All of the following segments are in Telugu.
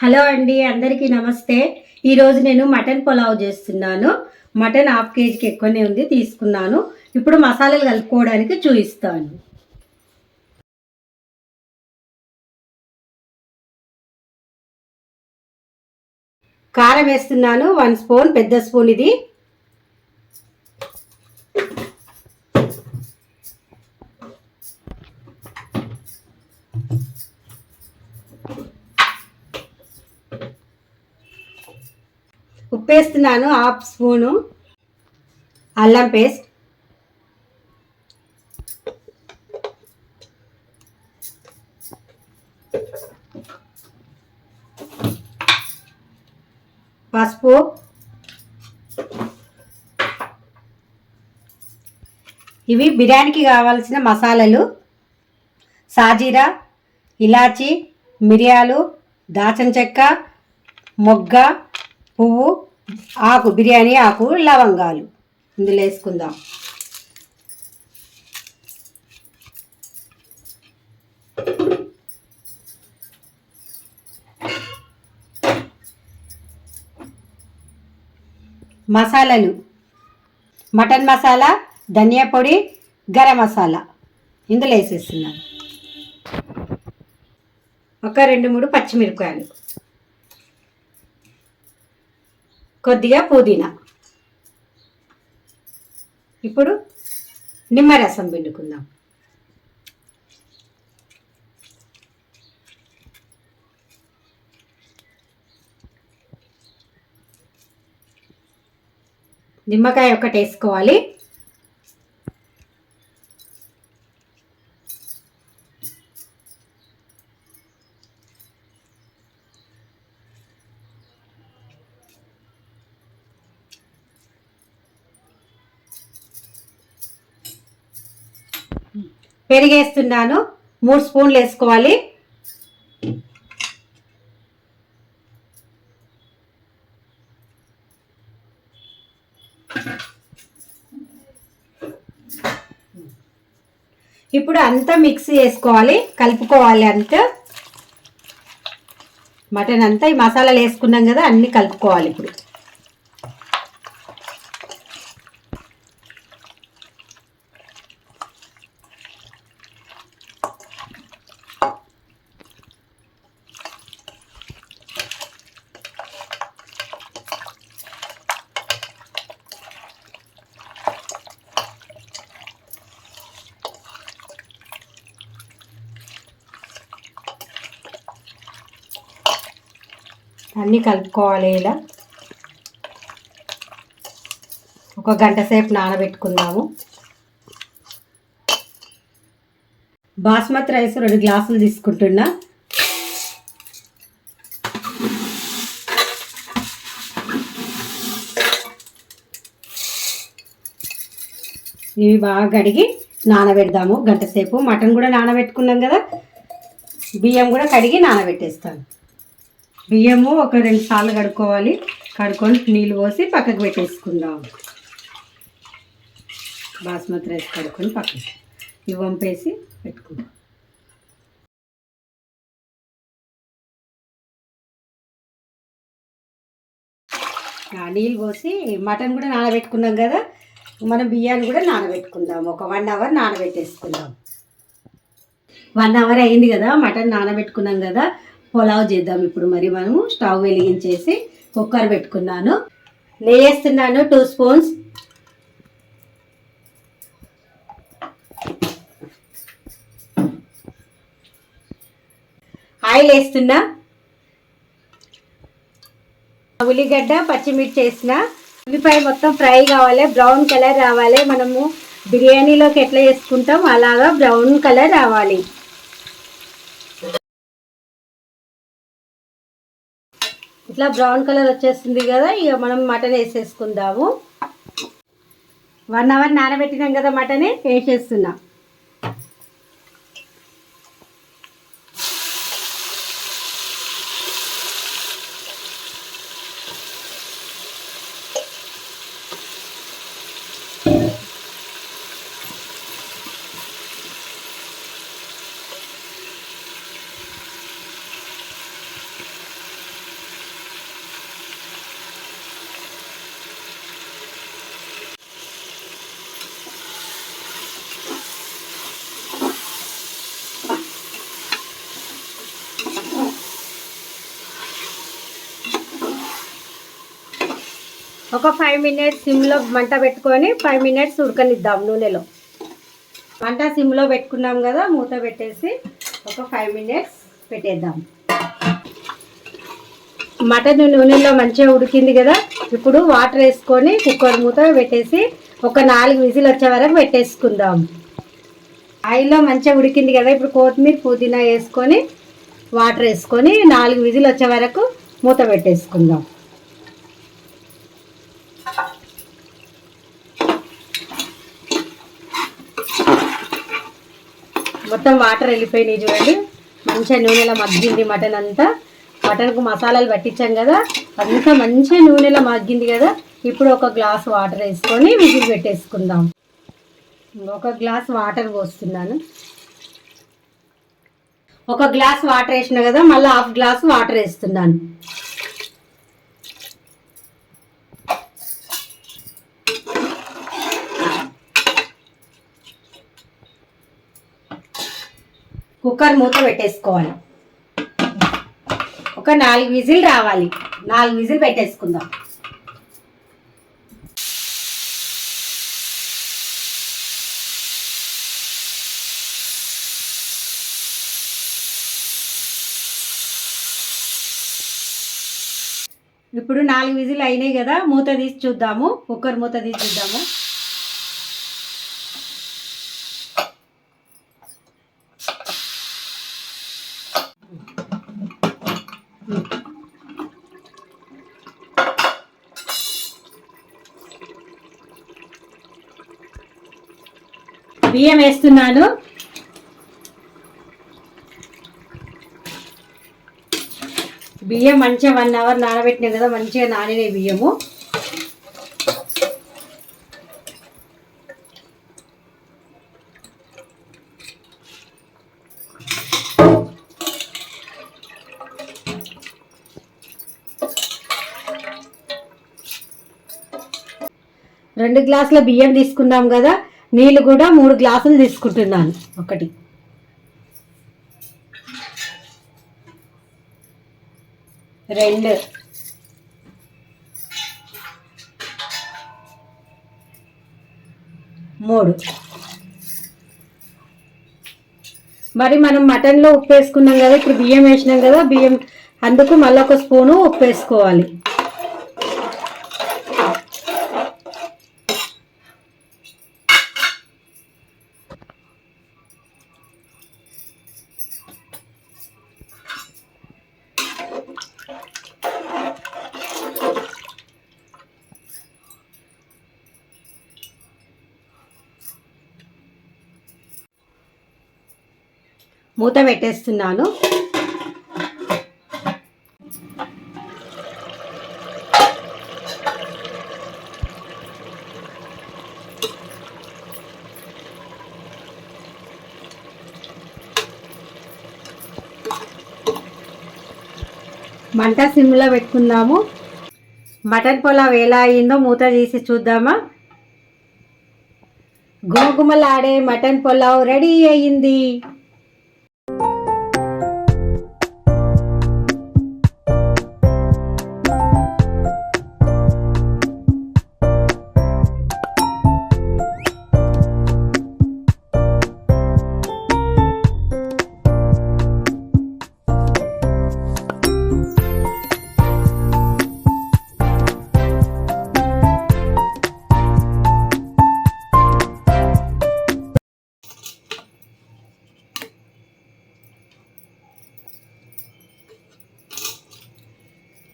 హలో అండి, అందరికీ నమస్తే. ఈరోజు నేను మటన్ పులావ్ చేస్తున్నాను. మటన్ హాఫ్ కేజీకి ఎక్కువనే ఉంది, తీసుకున్నాను. ఇప్పుడు మసాలాలు కలుపుకోవడానికి చూపిస్తాను. కారం వేస్తున్నాను, 1 స్పూన్, పెద్ద స్పూన్ ఇది. ఉప్పు వేస్తున్నాను, 1/2 స్పూను. అల్లం పేస్ట్, పసుపు, ఇవి బిర్యానీకి కావాల్సిన మసాలాలు: సాజీరా, ఇలాచి, మిరియాలు, దాల్చిన చెక్క, మొగ్గ, పువ్వు, ఆకు, బిర్యానీ ఆకు, లవంగాలు ఇందులో వేసుకుందాం. మసాలాలు: మటన్ మసాలా, ధనియా పొడి, గరం మసాలా ఇందులో వేసేస్తున్నాను. ఒక 2-3 పచ్చిమిరపకాయలు, కొద్దిగా పుదీనా. ఇప్పుడు నిమ్మరసం పిండుకుందాం. నిమ్మకాయ ఒకటి వేసుకోవాలి. పెరిగేస్తున్నాను, 3 స్పూన్లు వేసుకోవాలి. ఇప్పుడు అంతా మిక్స్ చేసుకోవాలి, కలుపుకోవాలి. అంతా మటన్ అంతా ఈ మసాలాలు వేసుకున్నాం కదా, అన్నీ కలుపుకోవాలి. ఇప్పుడు అన్నీ కలుపుకోవాలి. ఇలా ఒక గంట సేపు నానబెట్టుకుందాము. బాస్మతి రైస్ 2 గ్లాసులు తీసుకుంటున్నా. ఇవి బాగా కడిగి నానబెడదాము గంట సేపు. మటన్ కూడా నానబెట్టుకున్నాం కదా, బియ్యం కూడా కడిగి నానబెట్టేస్తాను. బియ్యము ఒక 2 సార్లు కడుక్కోవాలి. కడుక్కొని నీళ్ళు పోసి పక్కకు పెట్టేసుకుందాం. బాస్మతి రైస్ కడుక్కొని పక్కకు ఇవి వంపేసి పెట్టుకుందాం. నీళ్ళు పోసి మటన్ కూడా నానబెట్టుకున్నాం కదా, మనం బియ్యాన్ని కూడా నానబెట్టుకుందాం. ఒక 1 అవర్ నానబెట్టేసుకుందాం. 1 అవర్ అయింది కదా, మటన్ నానబెట్టుకున్నాం కదా, పులావ్ చేద్దాం. ఇప్పుడు మరి మనము స్టవ్ వెలిగించేసి కుక్కర్ పెట్టుకున్నాను. నెయ్యి వేస్తున్నాను, 2 స్పూన్స్. ఆయిల్ వేస్తున్నా. ఉల్లిగడ్డ, పచ్చిమిర్చి వేసిన. ఉల్లిపాయ మొత్తం ఫ్రై కావాలి, బ్రౌన్ కలర్ రావాలి. మనము బిర్యానీలోకి ఎట్లా వేసుకుంటాం అలాగా బ్రౌన్ కలర్ రావాలి. ఇట్లా బ్రౌన్ కలర్ వచ్చేస్తుంది కదా, ఇక మనం మటన్ వేసేసుకుందాము. 1 అవర్ నానబెట్టినాం కదా, మటన్ వేసేస్తున్నాం. ఒక 5 మినిట్స్ సిమ్లో మంట పెట్టుకొని 5 మినిట్స్ ఉడకనిద్దాం నూనెలో. మంట సిమ్లో పెట్టుకున్నాం కదా, మూత పెట్టేసి ఒక 5 మినిట్స్ పెట్టేద్దాం. మటన్ నూనెలో మంచిగా ఉడికింది కదా, ఇప్పుడు వాటర్ వేసుకొని కుక్కర్ మూత పెట్టేసి ఒక 4 విజిల్ వచ్చే వరకు పెట్టేసుకుందాం. ఆయిల్లో మంచిగా ఉడికింది కదా, ఇప్పుడు కొత్తిమీర పుదీనా వేసుకొని వాటర్ వేసుకొని 4 విజిల్ వచ్చే వరకు మూత పెట్టేసుకుందాం. మొత్తం వాటర్ వెళ్ళిపోయినాయి చూడండి, మంచిగా నూనెలో మగ్గింది మటన్ అంతా. మటన్కు మసాలాలు పట్టించాం కదా, అంతా మంచిగా నూనెలో మగ్గింది కదా. ఇప్పుడు ఒక గ్లాస్ వాటర్ వేసుకొని విజిల్ పెట్టేసుకుందాం. ఒక గ్లాస్ వాటర్ పోస్తున్నాను. ఒక గ్లాస్ వాటర్ వేసిన కదా, మళ్ళీ హాఫ్ గ్లాస్ వాటర్ వేస్తున్నాను. కుక్కర్ మూత పెట్టేసుకోవాలి. ఒక 4 విజిల్ రావాలి. 4 విజిల్ పెట్టేసుకుందాం. ఇప్పుడు 4 విజిల్ అయినాయి కదా, మూత తీసి చూద్దాము. కుక్కర్ మూత తీసి చూద్దాము. బియ్యం వేస్తున్నాను. బియ్యం మంచిగా 1 అవర్ నానబెట్టినాం కదా, మంచిగా నానినాయి బియ్యము. రెండు గ్లాసుల బియ్యం తీసుకున్నాం కదా, నీళ్ళు కూడా 3 గ్లాసులు తీసుకుంటున్నాను. 1 2 3. మరి మనం మటన్లో ఉప్పు వేసుకున్నాం కదా, ఇప్పుడు బియ్యం వేసినాం కదా, బియ్యం అందుకు మళ్ళీ 1 స్పూను ఉప్పు వేసుకోవాలి. మూత పెట్టేస్తున్నాను. మంట సిమ్లో పెట్టుకుందాము. మటన్ పులావ్ ఎలా అయిందో మూత తీసి చూద్దామా. గుమగుమలాడే మటన్ పులావ్ రెడీ అయ్యింది.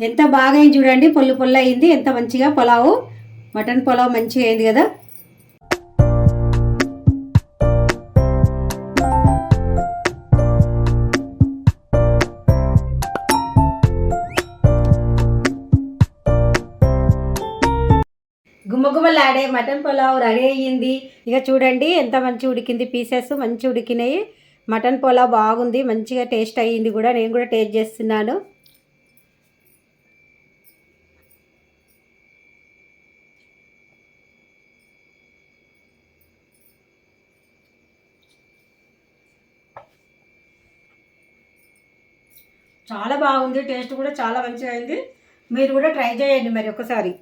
ఎంత బాగా అయింది చూడండి, పొల్లు పొల్లు అయింది. ఎంత మంచిగా పులావు, మటన్ పులావ్ మంచిగా అయింది కదా. గుమ్మగుమ్మలాడే మటన్ పులావ్ రెడీ అయ్యింది. ఇక చూడండి ఎంత మంచిగా ఉడికింది, పీసెస్ మంచిగా ఉడికినాయి. మటన్ పులావ్ బాగుంది, మంచిగా టేస్ట్ అయ్యింది కూడా. నేను కూడా టేస్ట్ చేస్తున్నాను. చాలా బాగుంది, టేస్ట్ కూడా చాలా మంచిగా అయింది. మీరు కూడా ట్రై చేయండి మరి ఒకసారి.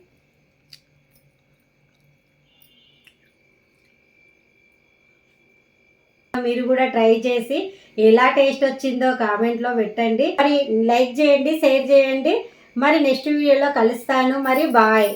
మీరు కూడా ట్రై చేసి ఎలా టేస్ట్ వచ్చిందో కామెంట్లో పెట్టండి. మరి లైక్ చేయండి, షేర్ చేయండి. మరి నెక్స్ట్ వీడియోలో కలుస్తాను. మరి బాయ్.